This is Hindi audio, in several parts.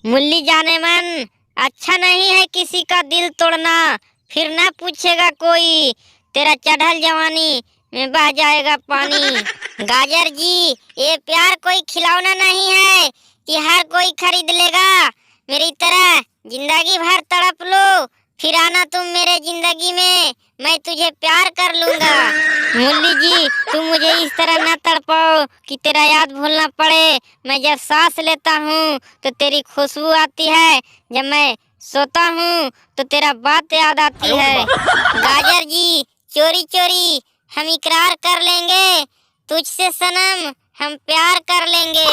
मुल्ली जाने मन, अच्छा नहीं है किसी का दिल तोड़ना, फिर ना पूछेगा कोई, तेरा चढ़ल जवानी में बह जाएगा पानी। गाजर जी, ये प्यार कोई खिलौना नहीं है कि हर कोई खरीद लेगा। मेरी तरह जिंदगी भर तड़प लो, फिर आना तुम मेरे जिंदगी में, मैं तुझे प्यार कर लूंगा। मुल्ली जी, तुम मुझे इस तरह ना तड़पाओ कि तेरा याद भूलना पड़े। मैं जब सांस लेता हूँ तो तेरी खुशबू आती है, जब मैं सोता हूँ तो तेरा बात याद आती है। गाजर जी, चोरी चोरी हम इकरार कर लेंगे, तुझसे सनम हम प्यार कर लेंगे।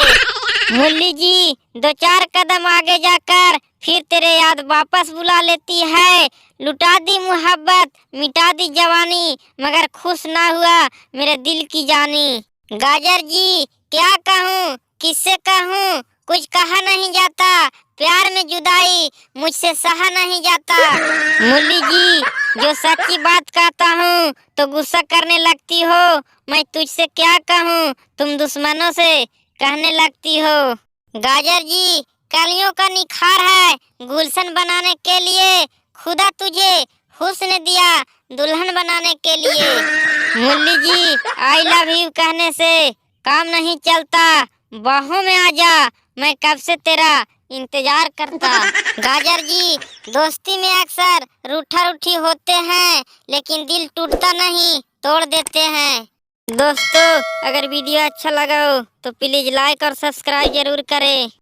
मुल्ली जी, दो चार कदम आगे जाकर फिर तेरे याद वापस बुला लेती है। लुटा दी मोहब्बत, मिटा दी जवानी, मगर खुश ना हुआ मेरे दिल की जानी। गाजर जी, क्या कहूँ किससे कहूँ, कुछ कहा नहीं जाता, प्यार में जुदाई मुझसे सहा नहीं जाता। मुल्ली जी, जो सच्ची बात कहता हूँ तो गुस्सा करने लगती हो, मैं तुझसे क्या कहूँ तुम दुश्मनों से कहने लगती हो। गाजर जी, कलियों का निखार है गुलशन बनाने के लिए, खुदा तुझे हुस्न दिया दुल्हन बनाने के लिए। मुल्ली जी, आई लव यू कहने से काम नहीं चलता, बाहों में आ जा, मैं कब से तेरा इंतजार करता। गाजर जी, दोस्ती में अक्सर रूठा रूठी होते हैं, लेकिन दिल टूटता नहीं, तोड़ देते हैं। दोस्तों, अगर वीडियो अच्छा लगा हो तो प्लीज लाइक और सब्सक्राइब जरूर करें।